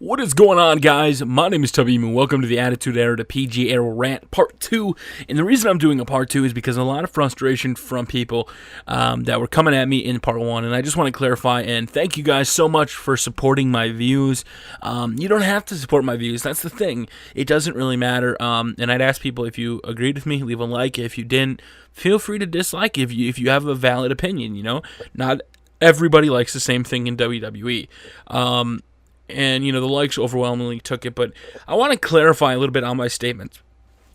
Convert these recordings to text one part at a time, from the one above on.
What is going on, guys? My name is Tubby, and welcome to the Attitude Era to PG Era Rant Part 2. And the reason I'm doing a Part 2 is because a lot of frustration from people that were coming at me in Part 1. And I just want to clarify and thank you guys so much for supporting my views. You don't have to support my views. That's the thing. It doesn't really matter. And I'd ask people, if you agreed with me, leave a like. If you didn't, feel free to dislike if you have a valid opinion, you know? Not everybody likes the same thing in WWE. And, the likes overwhelmingly took it. But I want to clarify a little bit on my statements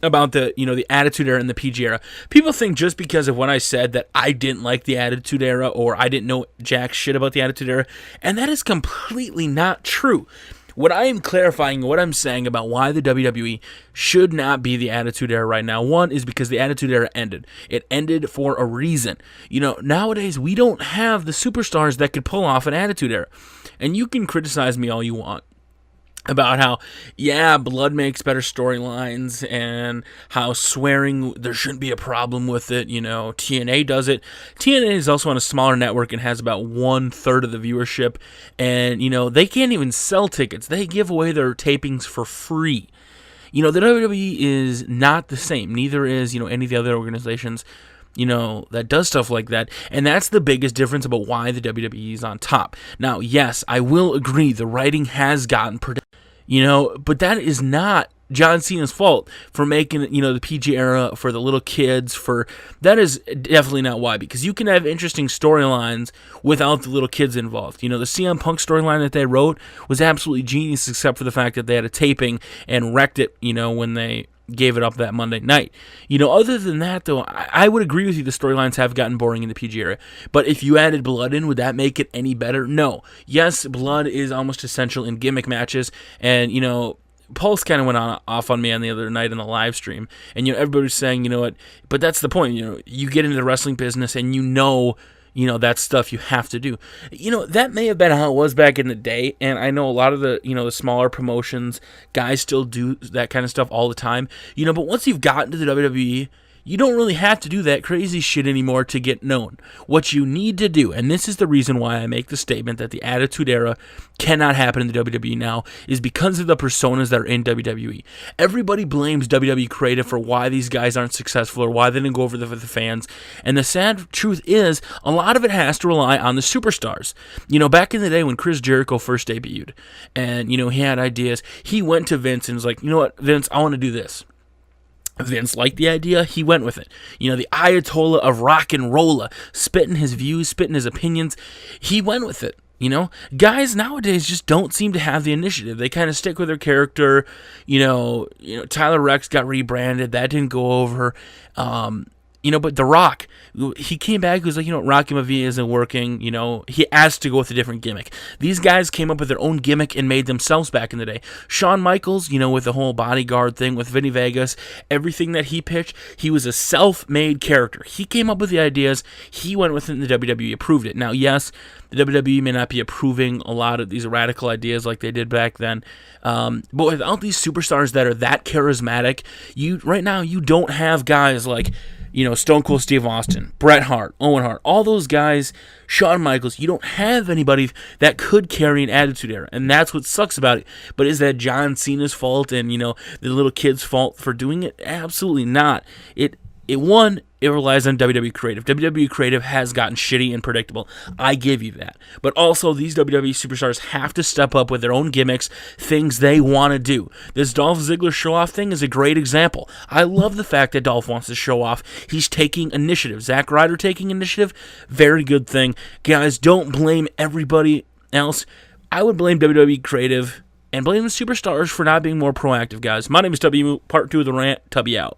about the Attitude Era and the PG Era. People think just because of what I said that I didn't like the Attitude Era or I didn't know jack shit about the Attitude Era. And that is completely not true. What I am clarifying, what I'm saying about why the WWE should not be the Attitude Era right now, one is because the Attitude Era ended. It ended for a reason. Nowadays we don't have the superstars that could pull off an Attitude Era. And you can criticize me all you want about how, blood makes better storylines and how swearing, there shouldn't be a problem with it. TNA does it. TNA is also on a smaller network and has about 1/3 of the viewership. And, they can't even sell tickets. They give away their tapings for free. The WWE is not the same. Neither is, any of the other organizations that does stuff like that. And that's the biggest difference about why the WWE is on top. Now, yes, I will agree the writing has gotten but that is not John Cena's fault for making, the PG Era for the little kids. That is definitely not why, because you can have interesting storylines without the little kids involved. The CM Punk storyline that they wrote was absolutely genius, except for the fact that they had a taping and wrecked it, when they gave it up that Monday night. Other than that, though, I would agree with you, the storylines have gotten boring in the PG Era. But if you added blood in, would that make it any better? No. Yes, blood is almost essential in gimmick matches, and, Pulse kind of went off on me on the other night in the live stream, and, everybody was saying, what, but that's the point, you get into the wrestling business and that's stuff you have to do. That may have been how it was back in the day, and I know a lot of the, the smaller promotions, guys still do that kind of stuff all the time, but once you've gotten to the WWE, you don't really have to do that crazy shit anymore to get known. What you need to do, and this is the reason why I make the statement that the Attitude Era cannot happen in the WWE now, is because of the personas that are in WWE. Everybody blames WWE Creative for why these guys aren't successful or why they didn't go over with the fans. And the sad truth is, a lot of it has to rely on the superstars. Back in the day when Chris Jericho first debuted, and, he had ideas, he went to Vince and was like, Vince, I want to do this. Vince liked the idea, he went with it. The Ayatollah of rock and rolla, spitting his views, spitting his opinions, he went with it. Guys nowadays just don't seem to have the initiative. They kind of stick with their character. Tyler Rex got rebranded, that didn't go over. But The Rock, he came back, he was like, Rocky Maivia isn't working, he asked to go with a different gimmick. These guys came up with their own gimmick and made themselves back in the day. Shawn Michaels, with the whole bodyguard thing with Vinny Vegas, everything that he pitched, he was a self-made character. He came up with the ideas, he went with it, and the WWE approved it. Now, yes, the WWE may not be approving a lot of these radical ideas like they did back then, but without these superstars that are that charismatic, right now you don't have guys like Stone Cold Steve Austin, Bret Hart, Owen Hart, all those guys, Shawn Michaels. You don't have anybody that could carry an Attitude Era, and that's what sucks about it. But is that John Cena's fault and, the little kid's fault for doing it? Absolutely not. It relies on WWE Creative. WWE Creative has gotten shitty and predictable. I give you that. But also, these WWE superstars have to step up with their own gimmicks, things they want to do. This Dolph Ziggler show-off thing is a great example. I love the fact that Dolph wants to show off. He's taking initiative. Zack Ryder taking initiative, very good thing. Guys, don't blame everybody else. I would blame WWE Creative and blame the superstars for not being more proactive, guys. My name is Tubby. Part 2 of the rant. Tubby out.